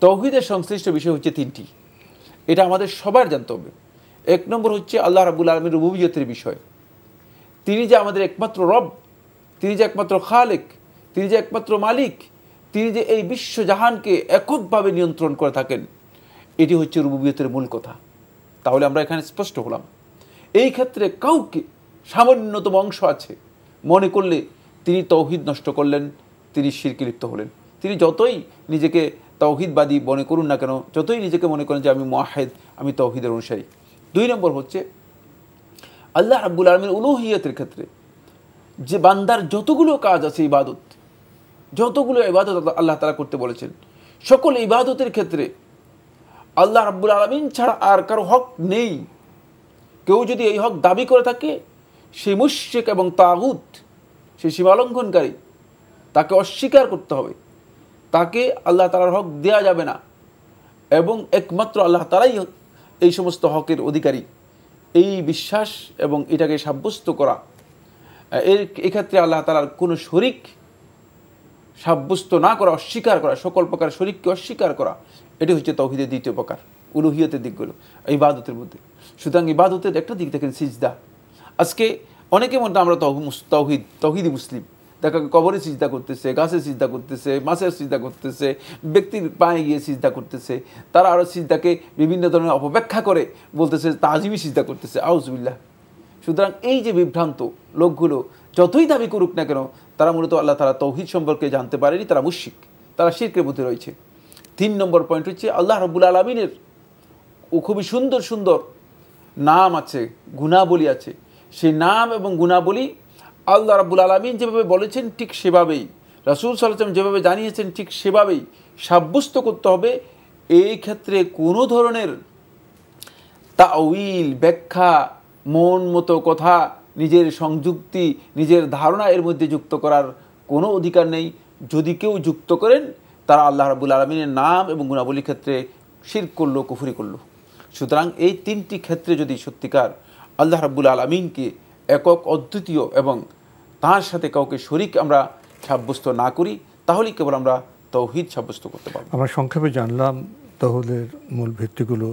তাওহীদের সংশ্লিষ্ট বিষয় হচ্ছে তিনটি, এটা আমাদের সবার জানতে হবে। এক নম্বর হচ্ছে আল্লাহ রাব্বুল আলামিনের রুবুবিয়তের বিষয়। তিনি যে আমাদের একমাত্র রব, তিনি যে একমাত্র খালেক, তিনি যে একমাত্র মালিক, তিনি যে এই বিশ্বজাহানকে এককভাবে নিয়ন্ত্রণ করে থাকেন, এটি হচ্ছে রুবুবিয়তের মূল কথা। তাহলে আমরা এখানে স্পষ্ট হলাম, এই ক্ষেত্রে কাউকে সামান্যতম অংশ আছে মনে করলে তিনি তাওহীদ নষ্ট করলেন, তিনি শিরকে লিপ্ত হলেন। তিনি যতই নিজেকে তাওহীদবাদী মনে করুন না কেন, যতই নিজেকে মনে করেন যে আমি মুওয়াহহিদ, আমি তাওহীদের অনুসারী। দুই নম্বর হচ্ছে আল্লাহ রাব্বুল আলামিনের উলুহিয়তের ক্ষেত্রে যে বান্দার যতগুলো কাজ আছে, ইবাদত, যতগুলো ইবাদত আল্লাহ তাআলা করতে বলেছেন, সকল ইবাদতের ক্ষেত্রে আল্লাহ রাব্বুল আলামিন ছাড়া আর কারো হক নেই। কেউ যদি এই হক দাবি করে থাকে, সে মুশরিক এবং তাগুত, সে সীমালঙ্ঘনকারী, তাকে অস্বীকার করতে হবে, তাকে আল্লাহ তাআলার হক দেয়া যাবে না, এবং একমাত্র আল্লাহ তাআলাই এই সমস্ত হকের অধিকারী, এই বিশ্বাস এবং এটাকে সাব্যস্ত করা, এক্ষেত্রে আল্লাহ তাআলার কোনো শরীক সাব্যস্ত না করা, অস্বীকার করা, সকল প্রকার শরীককে অস্বীকার করা, এটি হচ্ছে তাওহীদের দ্বিতীয় প্রকার, উলুহিয়তের দিকগুলো ইবাদতের মধ্যে। সুতরাং ইবাদতের একটা দিক দেখেন সিজদা। আজকে অনেকে মধ্যে আমরা তাওহীদি মুসলিম, দেখা কবরে সিজদা করতেছে, গাছে সিজদা করতেছে, মাছের সিজদা করতেছে, ব্যক্তির পায়ে গিয়ে সিজদা করতেছে, তারা আরও সিজদাকে বিভিন্ন ধরনের অপব্যাখ্যা করে বলতেছে তাজিমি সিজদা করতেছে, আউযুবিল্লাহ। সুতরাং এই যে বিভ্রান্ত লোকগুলো যতই দাবি করুক না কেন, তারা মূলত আল্লাহ তাআলা তাওহীদ সম্পর্কে জানতে পারেনি, তারা মুশরিক, তারা শিরকের মধ্যে রয়েছে। 3 নম্বর পয়েন্ট হচ্ছে আল্লাহ রাব্বুল আলামিনের খুবই সুন্দর সুন্দর নাম আছে, গুণাবলী আছে। সেই নাম এবং গুণাবলী আল্লাহ রাব্বুল আলামিন যেভাবে বলেছেন ঠিক সেভাবেই, রাসূল সাল্লাল্লাহু আলাইহি ওয়াসাল্লাম যেভাবে জানিয়েছেন ঠিক সেভাবেই সাব্যস্ত করতে হবে। এই ক্ষেত্রে কোনো ধরনের তাউইল, ব্যাখ্যা, মন মতো কথা, নিজের সংযুক্তি, নিজের ধারণা এর মধ্যে যুক্ত করার কোনো অধিকার নেই। যদি কেউ যুক্ত করেন, তারা আল্লাহ রাব্বুল আলামিনের নাম এবং গুণাবলীর ক্ষেত্রে শিরক করলো, কুফরি করলো। সুতরাং এই 3টি ক্ষেত্রে যদি সত্যিকার আল্লাহ রাব্বুল আলামিনকে একক, অদ্বিতীয় এবং তার সাথে কাউকে শরীক আমরা সাব্যস্ত না করি, তাহলেই কেবল আমরা তাওহীদ সাব্যস্ত করতে পারব। আমরা সংক্ষেপে জানলাম তাওহীদের মূল ভিত্তিগুলো।